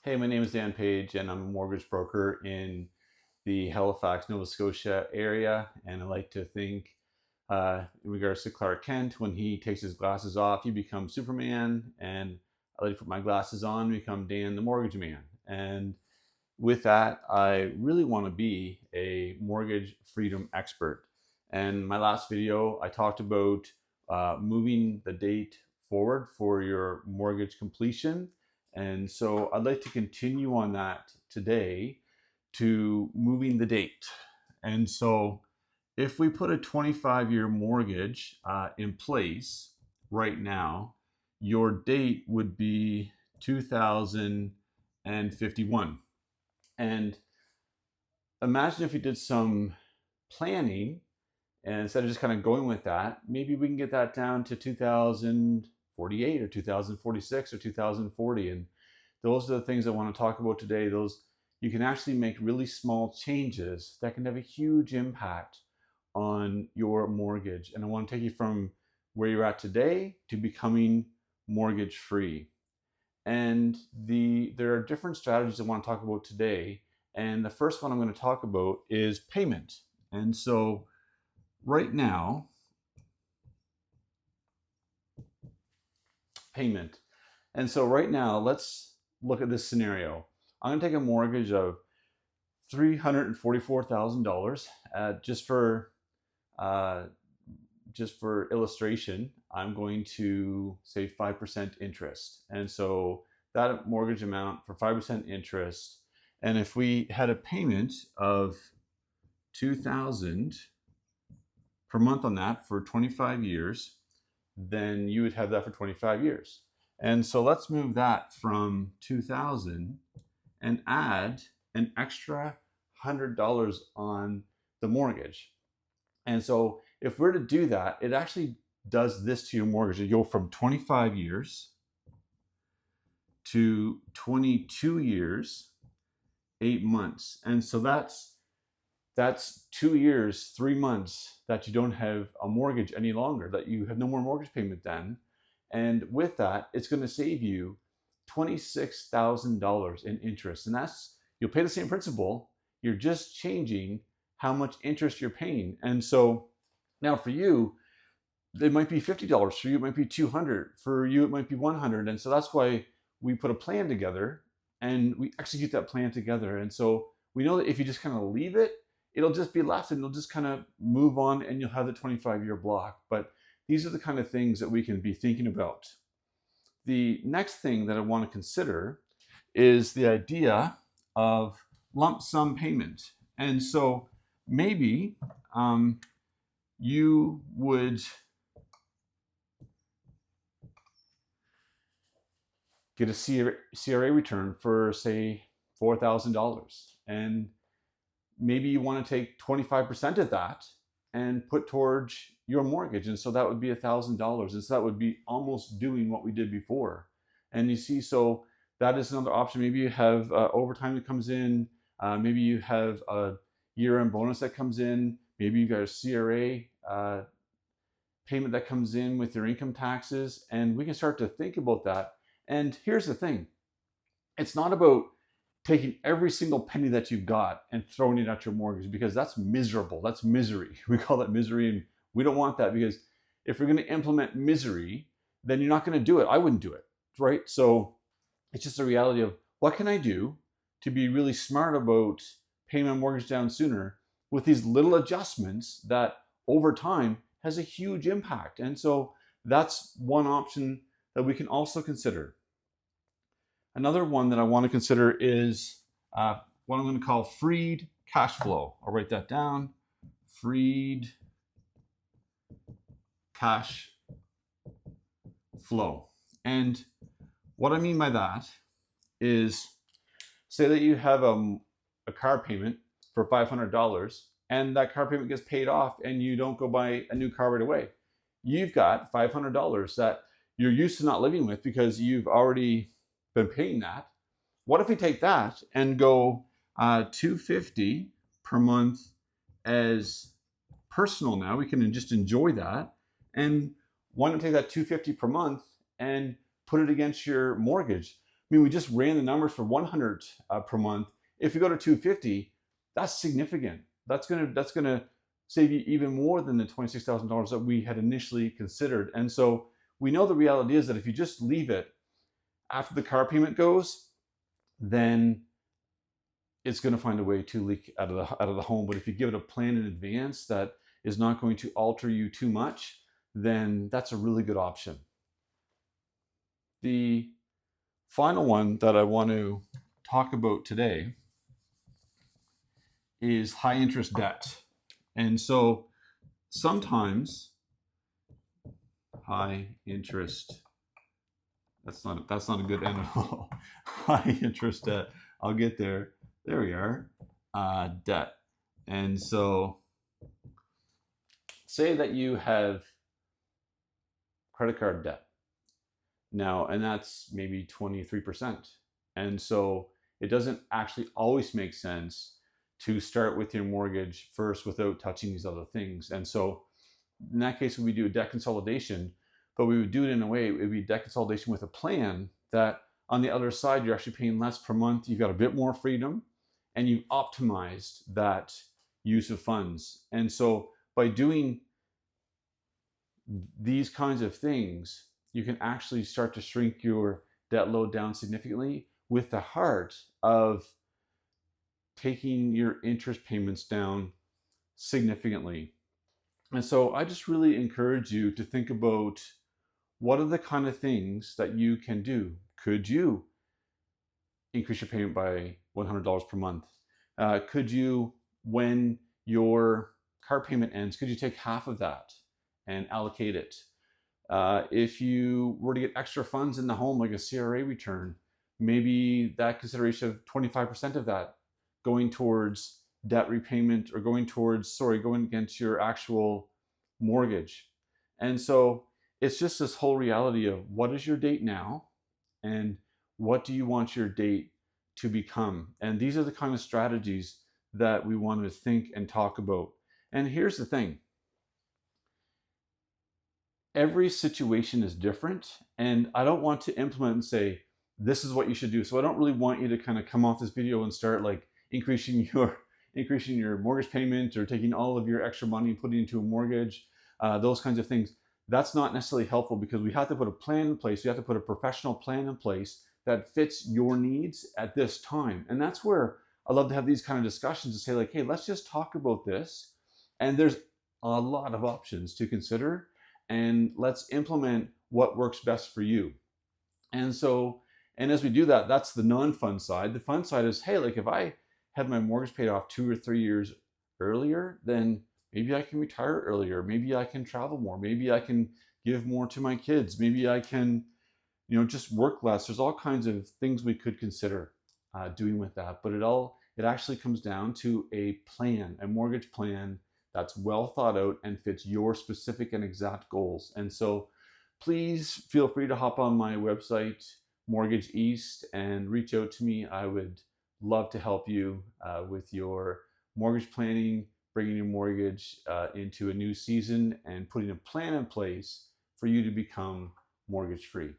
Hey, my name is Dan Page, and I'm a mortgage broker in the Halifax, Nova Scotia area. And I like to think, in regards to Clark Kent, when he takes his glasses off, he becomes Superman. And I like to put my glasses on, become Dan the Mortgage Man. And with that, I really want to be a mortgage freedom expert. And my last video, I talked about moving the date forward for your mortgage completion. And so I'd like to continue on that today to moving the date. And so if we put a 25-year mortgage in place right now, your date would be 2051. And imagine if you did some planning, and instead of just kind of going with that, maybe we can get that down to 2048 or 2046 or 2040. And those are the things I want to talk about today. Those you can actually make really small changes that can have a huge impact on your mortgage. And I want to take you from where you're at today to becoming mortgage free. And there are different strategies I want to talk about today. And the first one I'm going to talk about is payment. And so right now, payment. And so right now, let's look at this scenario. I'm going to take a mortgage of $344,000 just for illustration. I'm going to say 5% interest. And so that mortgage amount for 5% interest. And if we had a payment of $2,000 per month on that for 25 years, then you would have that for 25 years. And so let's move that from 2,000 and add an extra $100 on the mortgage. And so if we're to do that, it actually does this to your mortgage. You go from 25 years to 22 years, 8 months. And so that's 2 years, 3 months that you don't have a mortgage any longer, that you have no more mortgage payment then. And with that, it's going to save you $26,000 in interest. And you'll pay the same principal, you're just changing how much interest you're paying. And so now for you, it might be $50. For you, it might be $200. For you, it might be $100. And so that's why we put a plan together and we execute that plan together. And so we know that if you just kind of leave it, it'll just be left and it'll just kind of move on and you'll have the 25-year block. But these are the kind of things that we can be thinking about. The next thing that I want to consider is the idea of lump sum payment. And so maybe you would get a CRA return for, say, $4,000. And maybe you want to take 25% of that and put towards your mortgage. And so that would be $1,000. And so that would be almost doing what we did before. And you see, so that is another option. Maybe you have overtime that comes in. Maybe you have a year-end bonus that comes in. Maybe you got a CRA payment that comes in with your income taxes. And we can start to think about that. And here's the thing. It's not about taking every single penny that you've got and throwing it at your mortgage, because that's miserable. That's misery. We call that misery, and we don't want that, because if we're going to implement misery, then you're not going to do it. I wouldn't do it, right? So it's just a reality of what can I do to be really smart about paying my mortgage down sooner with these little adjustments that over time has a huge impact. And so that's one option that we can also consider. Another one that I want to consider is what I'm going to call freed cash flow. I'll write that down. Freed cash flow. And what I mean by that is, say that you have a car payment for $500 and that car payment gets paid off and you don't go buy a new car right away. You've got $500 that you're used to not living with because you've already been paying that. What if we take that and go $250 per month as personal now? We can just enjoy that. And why not take that $250 per month and put it against your mortgage? mean, we just ran the numbers for 100 per month. If you go to 250, that's significant. That's gonna save you even more than the $26,000 that we had initially considered. And so we know the reality is that if you just leave it after the car payment goes, then it's going to find a way to leak out of the home. But if you give it a plan in advance that is not going to alter you too much, then that's a really good option. The final one that I want to talk about today is high interest debt. And so sometimes high interest, that's not a good end at all. High interest debt, I'll get there. There we are, debt. And so say that you have credit card debt now, and that's maybe 23%. And so it doesn't actually always make sense to start with your mortgage first without touching these other things. And so in that case, we do a debt consolidation, but we would do it in a way, it would be debt consolidation with a plan that on the other side, you're actually paying less per month. You've got a bit more freedom and you've optimized that use of funds. And so by doing these kinds of things, you can actually start to shrink your debt load down significantly with the heart of taking your interest payments down significantly. And so I just really encourage you to think about what are the kind of things that you can do. Could you increase your payment by $100 per month? Could you, when your car payment ends, could you take half of that and allocate it? If you were to get extra funds in the home, like a CRA return, maybe that consideration of 25% of that going towards debt repayment or going against your actual mortgage. And so it's just this whole reality of what is your date now and what do you want your date to become? And these are the kind of strategies that we want to think and talk about. And here's the thing. Every situation is different, and I don't want to implement and say, this is what you should do. So I don't really want you to kind of come off this video and start like increasing your mortgage payment or taking all of your extra money and putting it into a mortgage, those kinds of things. That's not necessarily helpful because we have to put a plan in place. We have to put a professional plan in place that fits your needs at this time. And that's where I love to have these kind of discussions to say like, hey, let's just talk about this. And there's a lot of options to consider. And let's implement what works best for you. And so, and as we do that, that's the non-fun side. The fun side is, hey, like if I have my mortgage paid off 2 or 3 years earlier, then maybe I can retire earlier. Maybe I can travel more. Maybe I can give more to my kids. Maybe I can, just work less. There's all kinds of things we could consider doing with that. But it actually comes down to a plan, a mortgage plan that's well thought out and fits your specific and exact goals. And so please feel free to hop on my website, Mortgage East, and reach out to me. I would love to help you with your mortgage planning, bringing your mortgage into a new season and putting a plan in place for you to become mortgage free.